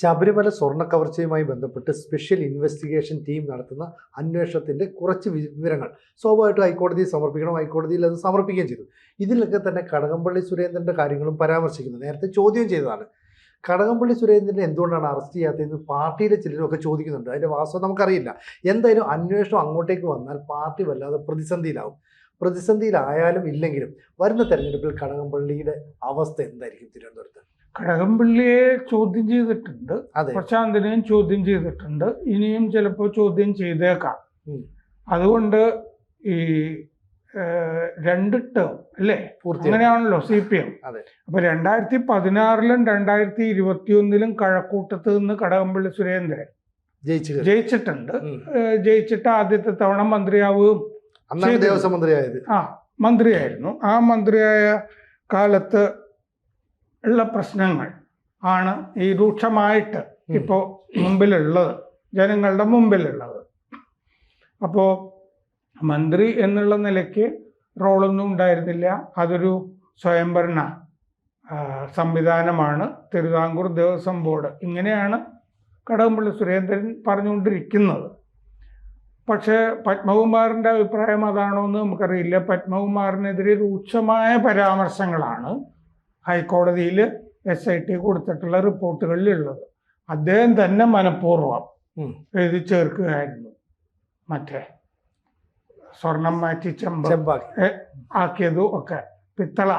ശബരിമല സ്വർണ്ണക്കവർച്ചയുമായി ബന്ധപ്പെട്ട് special investigation team നടത്തുന്ന അന്വേഷണത്തിൻ്റെ കുറച്ച് വിവരങ്ങൾ സ്വാഭാവികമായിട്ടും ഹൈക്കോടതിയിൽ സമർപ്പിക്കണം. ഹൈക്കോടതിയിൽ അത് സമർപ്പിക്കുകയും ചെയ്തു. ഇതിലൊക്കെ തന്നെ കടകംപള്ളി സുരേന്ദ്രൻ്റെ കാര്യങ്ങളും പരാമർശിക്കുന്നു. നേരത്തെ ചോദ്യം ചെയ്തതാണ്. കടകംപള്ളി സുരേന്ദ്രനെ എന്തുകൊണ്ടാണ് അറസ്റ്റ് ചെയ്യാത്തതെന്ന് പാർട്ടിയിലെ ചിലരൊക്കെ ചോദിക്കുന്നുണ്ട്. അതിൻ്റെ വാസ്തവം നമുക്കറിയില്ല. എന്തായാലും അന്വേഷണം അങ്ങോട്ടേക്ക് വന്നാൽ പാർട്ടി വല്ലാതെ പ്രതിസന്ധിയിലാവും. പ്രതിസന്ധിയിലായാലും ഇല്ലെങ്കിലും വരുന്ന തെരഞ്ഞെടുപ്പിൽ കടകംപള്ളിയുടെ അവസ്ഥ എന്തായിരിക്കും തിരുവനന്തപുരത്ത്? കടകംപള്ളിയെ ചോദ്യം ചെയ്തിട്ടുണ്ട്, പ്രശാന്തിനെയും ചോദ്യം ചെയ്തിട്ടുണ്ട്, ഇനിയും ചിലപ്പോൾ ചോദ്യം ചെയ്തേക്കാം. അതുകൊണ്ട് ഈ 2 ടേം അല്ലേ, അങ്ങനെയാണല്ലോ CPM. അപ്പൊ 2016-ലും 2021-ലും കഴക്കൂട്ടത്ത് നിന്ന് കടകംപള്ളി സുരേന്ദ്രൻ ജയിച്ചിട്ടുണ്ട്. ജയിച്ചിട്ട് ആദ്യത്തെ തവണ മന്ത്രിയാവുകയും മന്ത്രിയായിരുന്നു. ആ മന്ത്രിയായ കാലത്ത് ഉള്ള പ്രശ്നങ്ങൾ ആണ് ഈ രൂക്ഷമായിട്ട് ഇപ്പോൾ മുമ്പിലുള്ളത്, ജനങ്ങളുടെ മുമ്പിലുള്ളത്. അപ്പോൾ മന്ത്രി എന്നുള്ള നിലയ്ക്ക് റോളൊന്നും ഉണ്ടായിരുന്നില്ല. അതൊരു സ്വയംഭരണ സംവിധാനമാണ്, തിരുവിതാംകൂർ ദേവസ്വം ബോർഡ്. ഇങ്ങനെയാണ് കടകംപള്ളി സുരേന്ദ്രൻ പറഞ്ഞുകൊണ്ടിരിക്കുന്നത്. പക്ഷേ പത്മകുമാറിൻ്റെ അഭിപ്രായം അതാണോ എന്ന് നമുക്കറിയില്ല. പത്മകുമാറിനെതിരെ രൂക്ഷമായ പരാമർശങ്ങളാണ് ഹൈക്കോടതിയിൽ SIT കൊടുത്തിട്ടുള്ള റിപ്പോർട്ടുകളിലുള്ളത്. അദ്ദേഹം തന്നെ മനഃപൂർവ്വം എഴുതി ചേർക്കുകയായിരുന്നു. മറ്റേ സ്വർണം മാറ്റി ആക്കിയതും ഒക്കെ, പിത്തള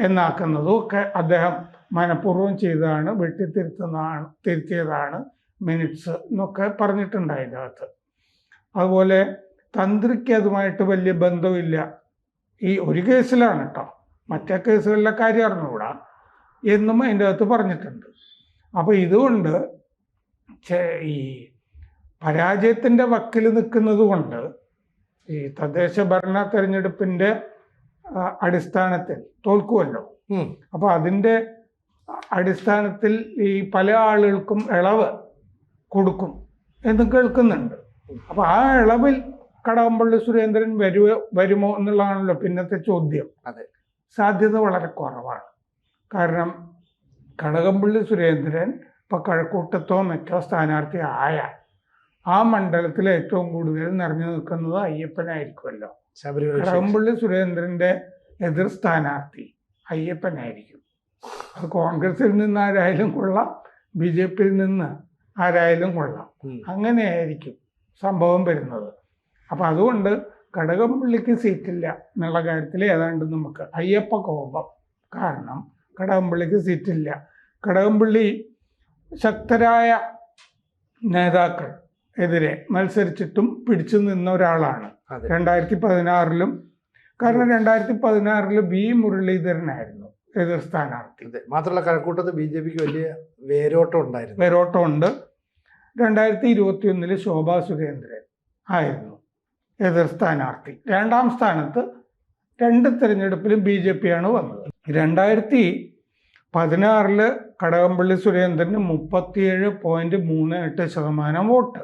എന്നാക്കുന്നതും ഒക്കെ അദ്ദേഹം മനഃപൂർവ്വം ചെയ്തതാണ്, തിരുത്തിയതാണ് മിനിറ്റ്സ് എന്നൊക്കെ പറഞ്ഞിട്ടുണ്ട് അതിൻ്റെ അകത്ത്. അതുപോലെ തന്ത്രിക്ക് അതുമായിട്ട് വലിയ ബന്ധമില്ല, ഈ ഒരു കേസിലാണ് കേട്ടോ, മറ്റേ കേസുകളിലെ കാര്യം അറിഞ്ഞുകൂടാ എന്നും അതിൻ്റെ അകത്ത് പറഞ്ഞിട്ടുണ്ട്. അപ്പോൾ ഇതുകൊണ്ട് ഈ പരാജയത്തിൻ്റെ വക്കിൽ നിൽക്കുന്നത് കൊണ്ട് ഈ തദ്ദേശ ഭരണ തെരഞ്ഞെടുപ്പിൻ്റെ അടിസ്ഥാനത്തിൽ തോൽക്കുമല്ലോ. അപ്പോൾ അതിൻ്റെ അടിസ്ഥാനത്തിൽ ഈ പല ആളുകൾക്കും ഇളവ് കൊടുക്കും എന്ന് കേൾക്കുന്നുണ്ട്. അപ്പോൾ ആ ഇളവിൽ കടകംപള്ളി സുരേന്ദ്രൻ വരുമോ എന്നുള്ളതാണല്ലോ പിന്നത്തെ ചോദ്യം. സാധ്യത വളരെ കുറവാണ്. കാരണം കടകംപള്ളി സുരേന്ദ്രൻ ഇപ്പോൾ കഴക്കൂട്ടത്തോ മറ്റോ സ്ഥാനാർത്ഥി ആയാൽ ആ മണ്ഡലത്തിൽ ഏറ്റവും കൂടുതൽ നിറഞ്ഞു നിൽക്കുന്നത് അയ്യപ്പനായിരിക്കുമല്ലോ. കടകംപള്ളി സുരേന്ദ്രൻ്റെ എതിർ സ്ഥാനാർത്ഥി അയ്യപ്പനായിരിക്കും. അത് കോൺഗ്രസിൽ നിന്ന് ആരായാലും കൊള്ളാം, BJPയിൽ നിന്ന് ആരായാലും കൊള്ളാം. അങ്ങനെയായിരിക്കും സംഭവം വരുന്നത്. അപ്പം അതുകൊണ്ട് കടകംപള്ളിക്ക് സീറ്റില്ല എന്നുള്ള കാര്യത്തിൽ ഏതാണ്ട് നമുക്ക് അയ്യപ്പ കോപം കാരണം കടകംപള്ളിക്ക് സീറ്റില്ല. കടകംപള്ളി ശക്തരായ നേതാക്കൾ എതിരെ മത്സരിച്ചിട്ടും പിടിച്ചു നിന്ന ഒരാളാണ് 2016-ലും. കാരണം 2016-ൽ B. മുരളീധരനായിരുന്നു എതിർ സ്ഥാനാർത്ഥി. മാത്രമല്ല കഴക്കൂട്ടത്ത് BJPക്ക് വലിയ വേരോട്ടമുണ്ട്. 2021-ൽ ശോഭാ സുരേന്ദ്രൻ ആയിരുന്നു എതിർ സ്ഥാനാർത്ഥി. 2ാം സ്ഥാനത്ത് 2 തെരഞ്ഞെടുപ്പിലും BJP ആണ് വന്നത്. 2016-ൽ കടകംപള്ളി സുരേന്ദ്രന് 37.38% വോട്ട്,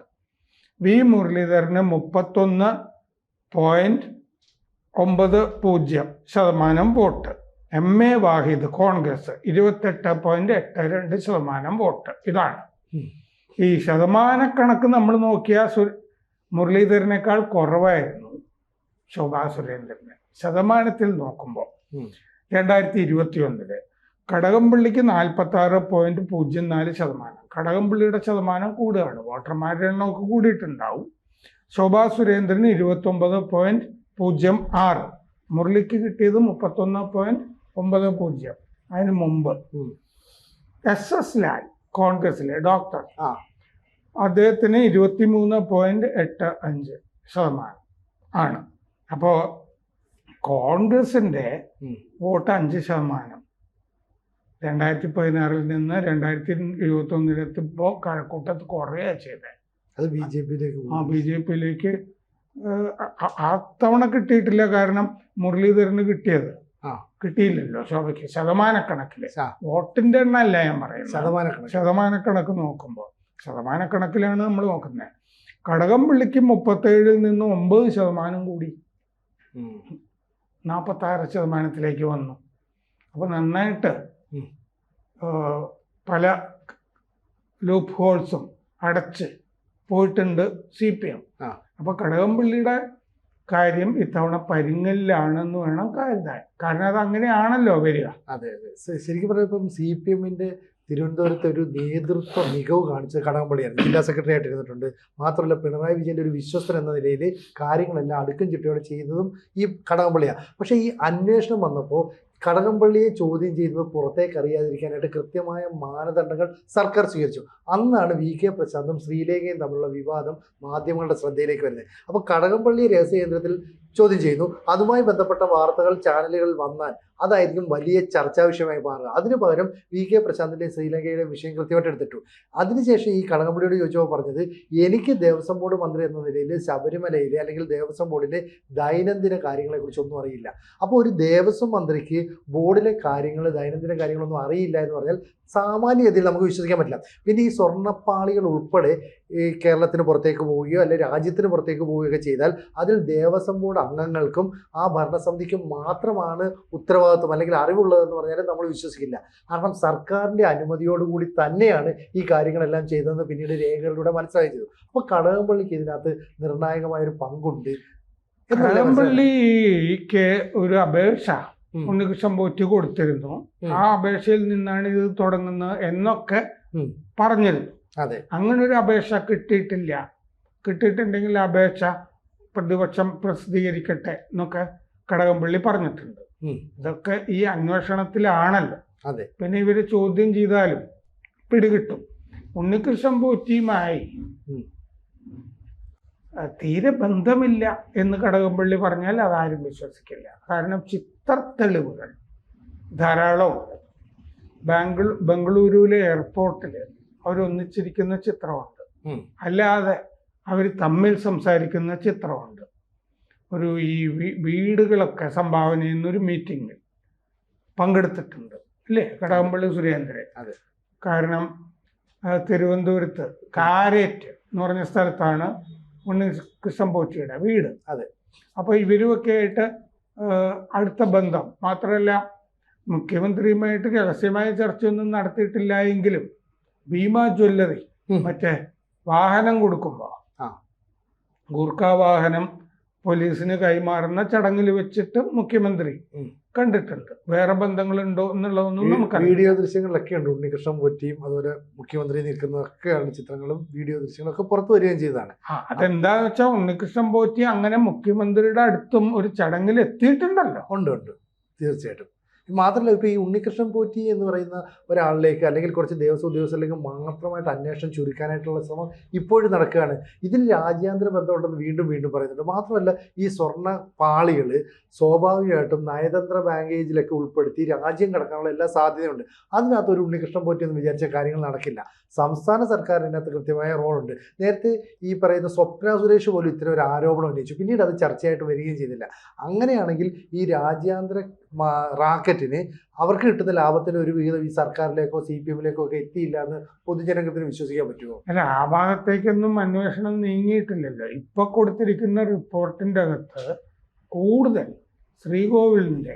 V. മുരളീധരന് 31.90% വോട്ട്, MA വാഹിദ് കോൺഗ്രസ് 28.82% വോട്ട്. ഇതാണ് ഈ ശതമാനക്കണക്ക്. നമ്മൾ നോക്കിയാൽ മുരളീധരനേക്കാൾ കുറവായിരുന്നു ശോഭാ സുരേന്ദ്രന് ശതമാനത്തിൽ നോക്കുമ്പോൾ. 2021-ല് കടകംപള്ളിക്ക് 46.04%. കടകംപള്ളിയുടെ ശതമാനം കൂടുകയാണ്, വോട്ടർമാരുടെ എണ്ണമൊക്കെ കൂടിയിട്ടുണ്ടാവും. ശോഭാ സുരേന്ദ്രന് 29.06, മുരളിക്ക് കിട്ടിയത് 31.90. അതിന് മുമ്പ് SS ലാൽ കോൺഗ്രസിലെ ഡോക്ടർ, അദ്ദേഹത്തിന് 23.85% ആണ്. അപ്പോൾ കോൺഗ്രസിൻ്റെ വോട്ട് 5%. 2016-ൽ നിന്ന് 2021-ലെത്തിപ്പോൾ കഴക്കൂട്ടത്ത് കുറയുക ചെയ്തത്. അത് BJPയിലേക്ക് ആ തവണ കിട്ടിയിട്ടില്ല. കാരണം മുരളീധരന് കിട്ടിയില്ലല്ലോ ശോഭയ്ക്ക്. ശതമാനക്കണക്കിൽ, വോട്ടിന്റെ എണ്ണല്ല ഞാൻ പറയുന്നത്, ശതമാനക്കണക്ക് നോക്കുമ്പോൾ ശതമാനക്കണക്കിലാണ് നമ്മൾ നോക്കുന്നത്. കടകംപള്ളിക്ക് 37-ൽ നിന്ന് 9% കൂടി 46% വന്നു. അപ്പോൾ നന്നായിട്ട് പല ലൂപ്പ് ഹോൾസും അടച്ച് പോയിട്ടുണ്ട് CPM. ആ. അപ്പോൾ കടകംപള്ളിയുടെ കാര്യം ഇത്തവണ പരിങ്ങലിലാണെന്ന് വേണം കരുതാൻ. കാരണം അത് അങ്ങനെയാണല്ലോ വരിക. അതെ അതെ ശരിക്കും പറഞ്ഞാൽ ഇപ്പം CPM-ന്റെ തിരുവനന്തപുരത്തെ ഒരു നേതൃത്വ മികവ് കാണിച്ചത് കടകംപള്ളിയായിരുന്നു. ജില്ലാ സെക്രട്ടറി ആയിട്ട് ഇരുന്നിട്ടുണ്ട്. മാത്രമല്ല പിണറായി വിജയൻ്റെ ഒരു വിശ്വസ്തൻ എന്ന നിലയിൽ കാര്യങ്ങളെല്ലാം അടുക്കും ചിട്ടയോടെ ചെയ്തതും ഈ കടകംപള്ളിയാണ്. പക്ഷേ ഈ അന്വേഷണം വന്നപ്പോൾ കടകംപള്ളിയെ ചോദ്യം ചെയ്യുന്നത് പുറത്തേക്ക് അറിയാതിരിക്കാനായിട്ട് കൃത്യമായ മാനദണ്ഡങ്ങൾ സർക്കാർ സ്വീകരിച്ചു. അന്നാണ് VK പ്രശാന്തും ശ്രീലേഖയും തമ്മിലുള്ള വിവാദം മാധ്യമങ്ങളുടെ ശ്രദ്ധയിലേക്ക് വരുന്നത്. അപ്പോൾ കടകംപള്ളിയെ രഹസ്യകേന്ദ്രത്തിൽ ചോദ്യം ചെയ്യുന്നു. അതുമായി ബന്ധപ്പെട്ട വാർത്തകൾ ചാനലുകളിൽ വന്നാൽ അതായിരിക്കും വലിയ ചർച്ചാ വിഷയമായി മാറുക. അതിനു പകരം VK പ്രശാന്തിൻ്റെയും ശ്രീലങ്കയുടെയും വിഷയം കൃത്യമായിട്ട് എടുത്തിട്ടു. അതിനുശേഷം ഈ കടകംപള്ളിയോട് ചോദിച്ചപ്പോൾ പറഞ്ഞത്, എനിക്ക് ദേവസ്വം ബോർഡ് മന്ത്രി എന്ന നിലയിൽ ശബരിമലയിലെ അല്ലെങ്കിൽ ദേവസ്വം ബോർഡിലെ ദൈനംദിന കാര്യങ്ങളെക്കുറിച്ചൊന്നും അറിയില്ല. അപ്പോൾ ഒരു ദേവസ്വം മന്ത്രിക്ക് ബോർഡിലെ കാര്യങ്ങൾ ദൈനംദിന കാര്യങ്ങളൊന്നും അറിയില്ല എന്ന് പറഞ്ഞാൽ സാമാന്യഗതിയിൽ നമുക്ക് വിശ്വസിക്കാൻ പറ്റില്ല. പിന്നെ ഈ സ്വർണ്ണപ്പാളികൾ ഉൾപ്പെടെ ഈ കേരളത്തിന് പുറത്തേക്ക് പോവുകയോ അല്ലെങ്കിൽ രാജ്യത്തിന് പുറത്തേക്ക് പോവുകയൊക്കെ ചെയ്താൽ അതിൽ ദേവസ്വം ബോർഡ് അംഗങ്ങൾക്കും ആ ഭരണസമിതിക്കും മാത്രമാണ് ഉത്തരവാദിത്വം അല്ലെങ്കിൽ അറിവുള്ളതെന്ന് പറഞ്ഞാൽ നമ്മൾ വിശ്വസിക്കില്ല. കാരണം സർക്കാരിൻ്റെ അനുമതിയോടുകൂടി തന്നെയാണ് ഈ കാര്യങ്ങളെല്ലാം ചെയ്തതെന്ന് പിന്നീട് രേഖകളിലൂടെ മനസ്സിലാക്കി ചെയ്തു. അപ്പോൾ കടകംപള്ളിക്ക് ഇതിനകത്ത് നിർണായകമായൊരു പങ്കുണ്ട്. കടകംപള്ളിക്ക് ഒരു അപേക്ഷ ഉണ്ണികൃഷ്ണൻ പോറ്റി കൊടുത്തിരുന്നു. ആ അപേക്ഷയിൽ നിന്നാണ് ഇത് തുടങ്ങുന്നത് എന്നൊക്കെ പറഞ്ഞിരുന്നു. അതെ, അങ്ങനെ ഒരു അപേക്ഷ കിട്ടിയിട്ടില്ല. കിട്ടിയിട്ടുണ്ടെങ്കിൽ അപേക്ഷ പ്രതിപക്ഷം പ്രസിദ്ധീകരിക്കട്ടെ എന്നൊക്കെ കടകംപള്ളി പറഞ്ഞിട്ടുണ്ട്. ഇതൊക്കെ ഈ അന്വേഷണത്തിലാണല്ലോ. അതെ, പിന്നെ ഇവര് ചോദ്യം ചെയ്താലും പിടികിട്ടും. ഉണ്ണികൃഷ്ണൻ പോറ്റിയുമായി തീരെ ബന്ധമില്ല എന്ന് കടകംപള്ളി പറഞ്ഞാൽ അതാരും വിശ്വസിക്കില്ല. കാരണം ചിത്രത്തെളിവുകൾ ധാരാളമുണ്ട്. ബംഗളൂരുവിലെ എയർപോർട്ടിൽ അവരൊന്നിച്ചിരിക്കുന്ന ചിത്രമുണ്ട്. അല്ലാതെ അവർ തമ്മിൽ സംസാരിക്കുന്ന ചിത്രമുണ്ട്. ഒരു ഈ വീടുകളൊക്കെ സംഭാവന ചെയ്യുന്നൊരു മീറ്റിങ്ങിൽ പങ്കെടുത്തിട്ടുണ്ട് അല്ലേ കടകംപള്ളി സുരേന്ദ്രൻ. അതെ, കാരണം തിരുവനന്തപുരത്ത് കാരേറ്റ് എന്ന് പറഞ്ഞ സ്ഥലത്താണ് ഉണ്ണികൃഷ്ണൻ പോറ്റിയുടെ വീട്. അതെ, അപ്പോൾ ഇവരുമൊക്കെ ആയിട്ട് അടുത്ത ബന്ധം. മാത്രമല്ല മുഖ്യമന്ത്രിയുമായിട്ട് രഹസ്യമായ ചർച്ചയൊന്നും നടത്തിയിട്ടില്ല എങ്കിലും ഭീമ ജ്വല്ലറി മറ്റേ വാഹനം കൊടുക്കുമ്പോൾ ഗൂർഖ വാഹനം പോലീസിന് കൈമാറുന്ന ചടങ്ങിൽ വെച്ചിട്ട് മുഖ്യമന്ത്രി കണ്ടിട്ടുണ്ട്. വേറെ ബന്ധങ്ങളുണ്ടോ എന്നുള്ളതൊന്നും നമുക്ക് വീഡിയോ ദൃശ്യങ്ങളിലൊക്കെ ഉണ്ട്. ഉണ്ണികൃഷ്ണൻ പോറ്റിയും അതുപോലെ മുഖ്യമന്ത്രി നിൽക്കുന്നതൊക്കെയാണ് ചിത്രങ്ങളും വീഡിയോ ദൃശ്യങ്ങളൊക്കെ പുറത്തു വരികയും ചെയ്തതാണ്. അതെന്താന്ന് വെച്ചാൽ ഉണ്ണികൃഷ്ണൻ പോറ്റി അങ്ങനെ മുഖ്യമന്ത്രിയുടെ അടുത്തും ഒരു ചടങ്ങിൽ എത്തിയിട്ടുണ്ടല്ലോ. ഉണ്ട്, തീർച്ചയായിട്ടും. മാത്രമല്ല ഇപ്പോൾ ഈ ഉണ്ണികൃഷ്ണൻ പോറ്റി എന്ന് പറയുന്ന ഒരാളിലേക്ക് അല്ലെങ്കിൽ കുറച്ച് ദേവസ്വം ഉദ്യോഗസ്ഥരിലേക്ക് മാത്രമായിട്ട് അന്വേഷണം ചുരുക്കാനായിട്ടുള്ള ശ്രമം ഇപ്പോഴും നടക്കുകയാണ്. ഇതിൽ രാജ്യാന്തര ബന്ധമുണ്ടെന്ന് വീണ്ടും പറയുന്നുണ്ട്. മാത്രമല്ല ഈ സ്വർണ്ണ പാളികൾ സ്വാഭാവികമായിട്ടും നയതന്ത്ര ബാങ്കേജിലൊക്കെ ഉൾപ്പെടുത്തി രാജ്യം കടക്കാനുള്ള എല്ലാ സാധ്യതയുണ്ട്. അതിനകത്ത് ഒരു ഉണ്ണികൃഷ്ണൻ പോറ്റി എന്ന് വിചാരിച്ച കാര്യങ്ങൾ നടക്കില്ല. സംസ്ഥാന സർക്കാരിനകത്ത് കൃത്യമായ റോളുണ്ട്. നേരത്തെ ഈ പറയുന്ന സ്വപ്ന സുരേഷ് പോലും ഇത്തരം ഒരു ആരോപണം ഉന്നയിച്ചു. പിന്നീട് അത് ചർച്ചയായിട്ട് വരികയും ചെയ്തില്ല. അങ്ങനെയാണെങ്കിൽ ഈ രാജ്യാന്തര റാക്കറ്റിന് അവർക്ക് കിട്ടുന്ന ലാഭത്തിന് ഒരു വിഹിതം ഈ സർക്കാരിലേക്കോ CPM-ലേക്കോ ഒക്കെ എത്തിയില്ല എന്ന് പൊതുജനങ്ങൾക്ക് വിശ്വസിക്കാൻ പറ്റുമോ? അല്ല, ആ ഭാഗത്തേക്കൊന്നും അന്വേഷണം നീങ്ങിയിട്ടില്ലല്ലോ. ഇപ്പൊ കൊടുത്തിരിക്കുന്ന റിപ്പോർട്ടിന്റെ അകത്ത് കൂടുതൽ ശ്രീകോവിലിന്റെ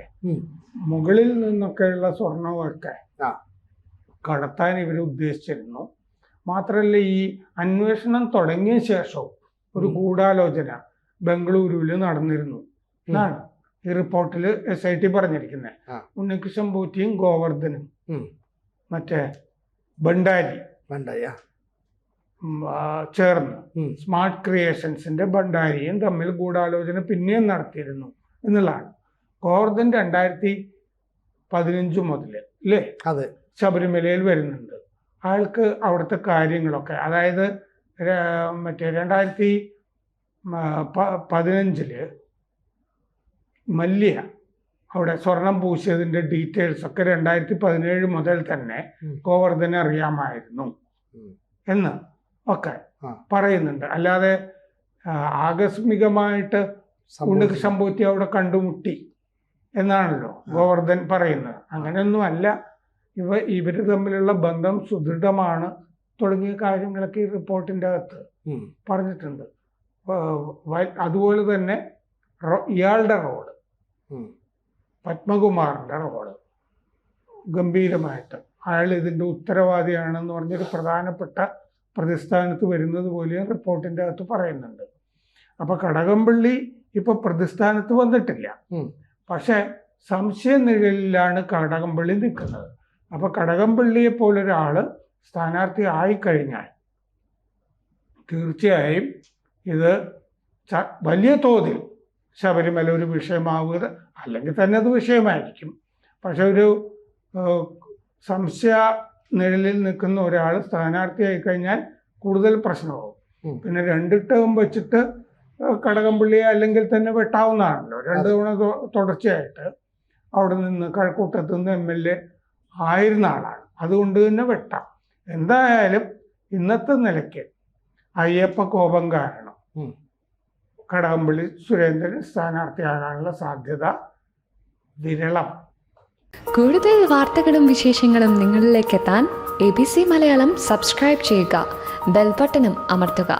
മുകളിൽ നിന്നൊക്കെയുള്ള സ്വർണമൊക്കെ കടത്താൻ ഇവർ ഉദ്ദേശിച്ചിരുന്നു. മാത്രമല്ല ഈ അന്വേഷണം തുടങ്ങിയ ശേഷവും ഒരു ഗൂഢാലോചന ബംഗളൂരുവിൽ നടന്നിരുന്നു എന്നാണ് ഈ റിപ്പോർട്ടിൽ SIT പറഞ്ഞിരിക്കുന്നത്. ഉണ്ണികൃഷ്ണൻ പോറ്റിയും ഗോവർദ്ധനും മറ്റേ ഭണ്ഡാരി ചേർന്ന് സ്മാർട്ട് ക്രിയേഷൻസിന്റെ ഭണ്ഡാരിയും തമ്മിൽ ഗൂഢാലോചന പിന്നെയും നടത്തിയിരുന്നു എന്നുള്ളതാണ്. ഗോവർദ്ധൻ 2015 മുതൽ അല്ലേ ശബരിമലയിൽ വരുന്നുണ്ട്. അയാൾക്ക് അവിടുത്തെ കാര്യങ്ങളൊക്കെ, അതായത് മറ്റേ 2015 മല്യ അവിടെ സ്വർണം പൂശിയതിൻ്റെ ഡീറ്റെയിൽസ് ഒക്കെ 2017 മുതൽ തന്നെ ഗോവർദ്ധനെ അറിയാമായിരുന്നു എന്ന് ഒക്കെ പറയുന്നുണ്ട്. അല്ലാതെ ആകസ്മികമായിട്ട് ഉണ്ണികൃഷ്ണൻ പോറ്റി അവിടെ കണ്ടുമുട്ടി എന്നാണല്ലോ ഗോവർദ്ധൻ പറയുന്നത്. അങ്ങനെയൊന്നുമല്ല. ഇവർ തമ്മിലുള്ള ബന്ധം സുദൃഢമാണ് തുടങ്ങിയ കാര്യങ്ങളൊക്കെ ഈ റിപ്പോർട്ടിൻ്റെ അകത്ത് പറഞ്ഞിട്ടുണ്ട്. അതുപോലെ തന്നെ ഇയാളുടെ റോള്, പത്മകുമാറിൻ്റെ റോള് ഗംഭീരമായിട്ട് അയാൾ ഇതിൻ്റെ ഉത്തരവാദിയാണെന്ന് പറഞ്ഞൊരു പ്രധാനപ്പെട്ട പ്രതിസ്ഥാനത്ത് വരുന്നത് പോലെയും റിപ്പോർട്ടിൻ്റെ അകത്ത് പറയുന്നുണ്ട്. അപ്പോൾ കടകംപള്ളി ഇപ്പോൾ പ്രതിസ്ഥാനത്ത് വന്നിട്ടില്ല, പക്ഷെ സംശയ നിഴലിലാണ് കടകംപള്ളി നിൽക്കുന്നത്. അപ്പോൾ കടകംപള്ളിയെ പോലൊരാൾ സ്ഥാനാർത്ഥി ആയിക്കഴിഞ്ഞാൽ തീർച്ചയായും ഇത് വലിയ തോതിൽ ശബരിമല ഒരു വിഷയമാവുക, അല്ലെങ്കിൽ തന്നെ അത് വിഷയമായിരിക്കും. പക്ഷെ ഒരു സംശയ നിഴലിൽ നിൽക്കുന്ന ഒരാൾ സ്ഥാനാർത്ഥിയായി കഴിഞ്ഞാൽ കൂടുതൽ പ്രശ്നമാവും. പിന്നെ 2 ടേം വെച്ചിട്ട് കടകംപള്ളിയെ അല്ലെങ്കിൽ തന്നെ വെട്ടാവുന്നതാണല്ലോ. 2 തവണ തുടർച്ചയായിട്ട് അവിടെ നിന്ന് കഴക്കൂട്ടത്ത് നിന്ന് MLA ആയിരുന്ന ആളാണ്, അതുകൊണ്ട് തന്നെ വെട്ടാം. എന്തായാലും ഇന്നത്തെ നിലയ്ക്ക് അയ്യപ്പ കോപം കാരണം കടകംപള്ളി സുരേന്ദ്രൻ സ്ഥാനാർത്ഥിയാകാനുള്ള സാധ്യത വിരളം. കൂടുതൽ വാർത്തകളും വിശേഷങ്ങളും നിങ്ങളിലേക്ക് എത്താൻ ABC മലയാളം സബ്സ്ക്രൈബ് ചെയ്യുക, ബെൽ ബട്ടണും അമർത്തുക.